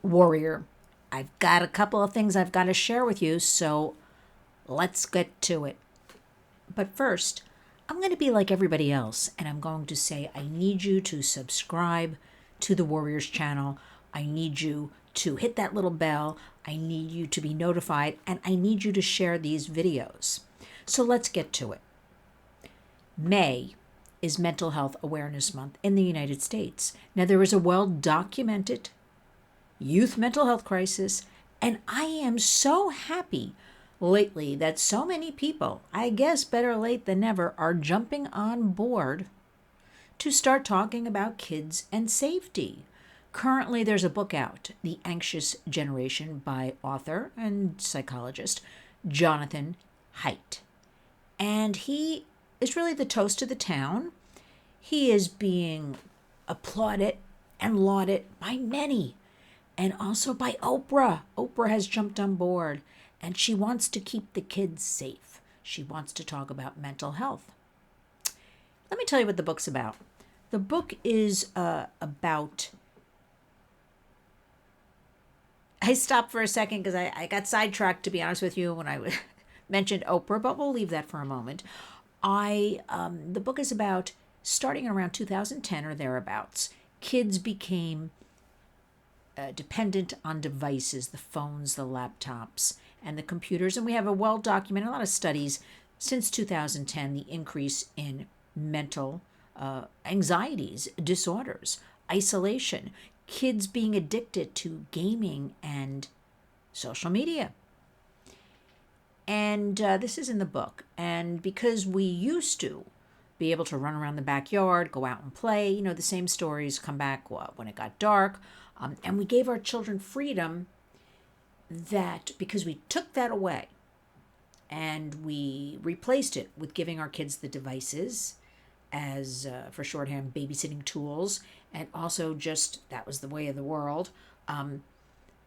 Warrior, I've got a couple of things I've got to share with you, so let's get to it. But first, I'm going to be like everybody else, and I'm going to say I need you to subscribe to the Warriors channel. I need you to hit that little bell. I need you to be notified, and I need you to share these videos. So let's get to it. May is Mental Health Awareness Month in the United States. Now, there is a well documented youth mental health crisis, and I am so happy lately that so many people, I guess better late than never, are jumping on board to start talking about kids and safety. Currently, there's a book out, The Anxious Generation, by author and psychologist Jonathan Haidt. And he is really the toast of the town. He is being applauded and lauded by many, and also by Oprah. Oprah has jumped on board, and she wants to keep the kids safe. She wants to talk about mental health. Let me tell you what the book's about. The book is about. I stopped for a second because I got sidetracked, to be honest with you, when I mentioned Oprah, but we'll leave that for a moment. The book is about starting around 2010 or thereabouts. Kids became dependent on devices, the phones, the laptops, and the computers. And we have a well documented, a lot of studies since 2010, the increase in mental anxieties, disorders, isolation, kids being addicted to gaming and social media. And this is in the book. And because we used to be able to run around the backyard, go out and play, the same stories come back when it got dark. And we gave our children freedom, that because we took that away and we replaced it with giving our kids the devices as, for shorthand, babysitting tools, and also just that was the way of the world,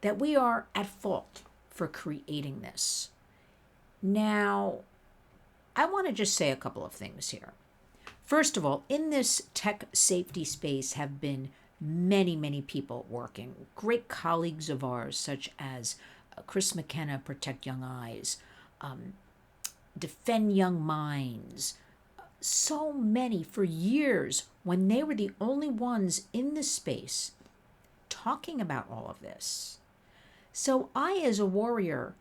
that we are at fault for creating this. Now, I want to just say a couple of things here. First of all, in this tech safety space have been many, many people working. Great colleagues of ours, such as Chris McKenna, Protect Young Eyes, Defend Young Minds. So many for years, when they were the only ones in this space talking about all of this. So I, as a warrior,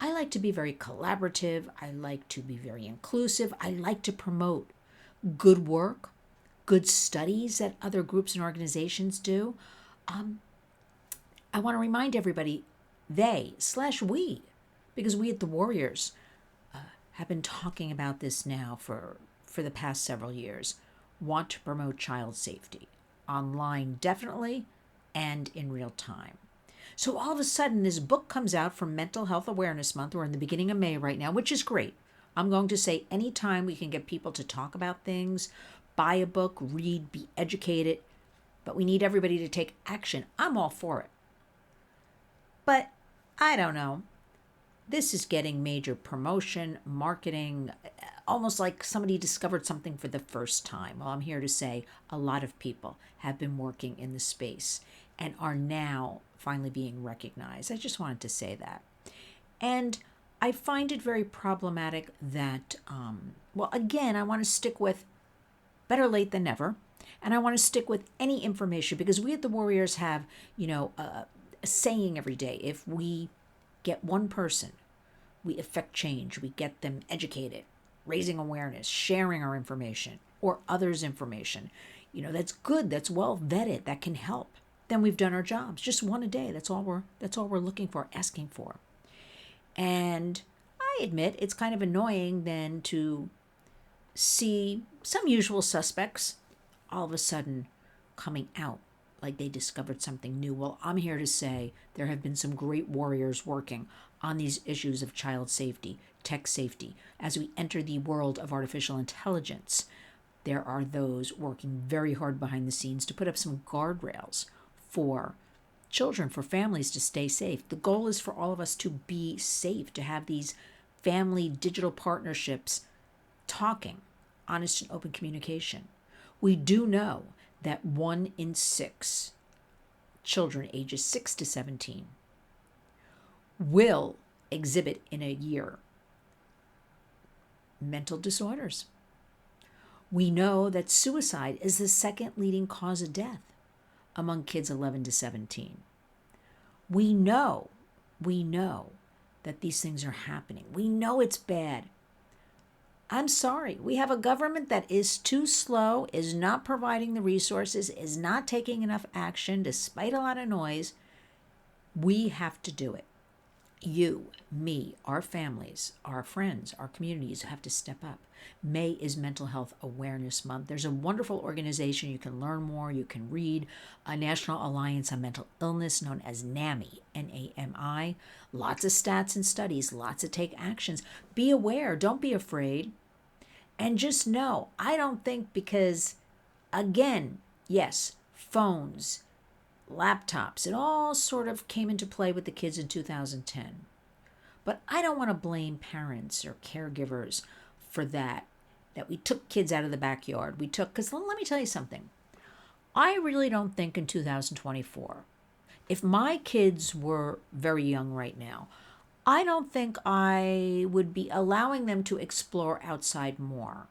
I like to be very collaborative. I like to be very inclusive. I like to promote good work, good studies that other groups and organizations do. I want to remind everybody, we, because we at the Warriors have been talking about this now for the past several years, want to promote child safety, online definitely, and in real time. So all of a sudden, this book comes out for Mental Health Awareness Month. We're in the beginning of May right now, which is great. I'm going to say anytime we can get people to talk about things, buy a book, read, be educated, but we need everybody to take action. I'm all for it. But I don't know. This is getting major promotion, marketing, almost like somebody discovered something for the first time. Well, I'm here to say a lot of people have been working in the space and are now finally being recognized. I just wanted to say that. And I find it very problematic that, again, I want to stick with better late than never. And I want to stick with any information, because we at the Warriors have, a saying every day. If we get one person, we affect change. We get them educated, raising awareness, sharing our information or others' information. That's good. That's well vetted. That can help. Then we've done our jobs. Just one a day. That's all we're looking for, asking for. And I admit it's kind of annoying then to see some usual suspects all of a sudden coming out like they discovered something new. Well, I'm here to say there have been some great warriors working on these issues of child safety, tech safety. As we enter the world of artificial intelligence, there are those working very hard behind the scenes to put up some guardrails for children, for families to stay safe. The goal is for all of us to be safe, to have these family digital partnerships talking, honest and open communication. We do know that 1 in 6 children ages 6 to 17 will exhibit in a year mental disorders. We know that suicide is the second leading cause of death among kids 11 to 17. We know that these things are happening. We know it's bad. I'm sorry. We have a government that is too slow, is not providing the resources, is not taking enough action despite a lot of noise. We have to do it. You, me, our families, our friends, our communities have to step up. May is Mental Health Awareness Month. There's a wonderful organization. You can learn more. You can read a National Alliance on Mental Illness known as NAMI, N-A-M-I. Lots of stats and studies, lots of take actions. Be aware. Don't be afraid. And just know, I don't think because, again, yes, phones, laptops, it all sort of came into play with the kids in 2010. But I don't want to blame parents or caregivers for that we took kids out of the backyard. Because let me tell you something. I really don't think in 2024, if my kids were very young right now, I don't think I would be allowing them to explore outside more,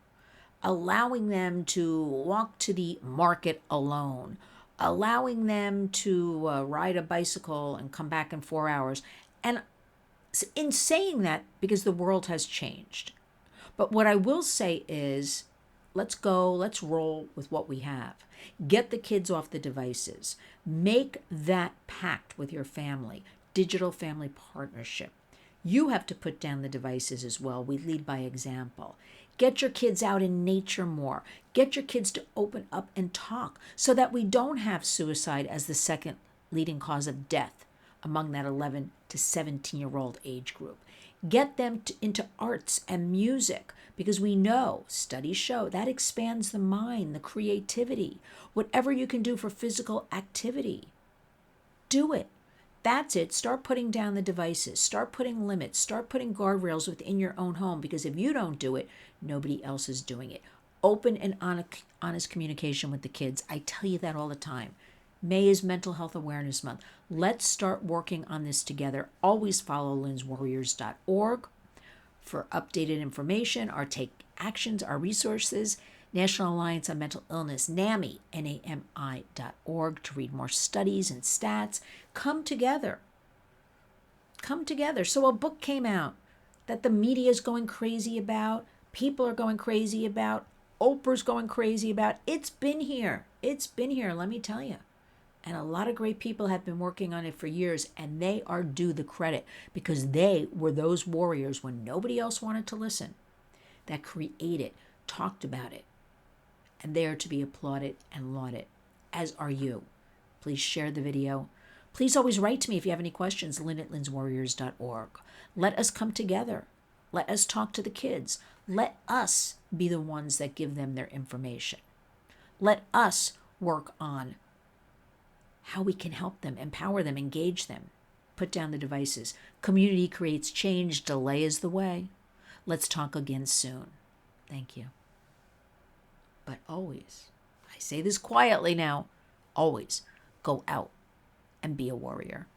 allowing them to walk to the market alone, allowing them to ride a bicycle and come back in 4 hours. And in saying that, because the world has changed. But what I will say is, let's roll with what we have. Get the kids off the devices. Make that pact with your family, digital family partnership. You have to put down the devices as well. We lead by example. Get your kids out in nature more. Get your kids to open up and talk so that we don't have suicide as the second leading cause of death among that 11 to 17-year-old age group. Get them into arts and music because we know, studies show, that expands the mind, the creativity. Whatever you can do for physical activity, do it. That's it. Start putting down the devices. Start putting limits. Start putting guardrails within your own home because if you don't do it, nobody else is doing it. Open and honest communication with the kids. I tell you that all the time. May is Mental Health Awareness Month. Let's start working on this together. Always follow lynswarriors.org for updated information, our take actions, our resources. National Alliance on Mental Illness, NAMI, NAMI.org to read more studies and stats. Come together. Come together. So a book came out that the media is going crazy about, people are going crazy about, Oprah's going crazy about. It's been here. It's been here, let me tell you. And a lot of great people have been working on it for years, and they are due the credit because they were those warriors when nobody else wanted to listen that created, talked about it. And they are to be applauded and lauded, as are you. Please share the video. Please always write to me if you have any questions, lynn@lynswarriors.org. Let us come together. Let us talk to the kids. Let us be the ones that give them their information. Let us work on how we can help them, empower them, engage them. Put down the devices. Community creates change. Delay is the way. Let's talk again soon. Thank you. But always, I say this quietly now, always go out and be a warrior.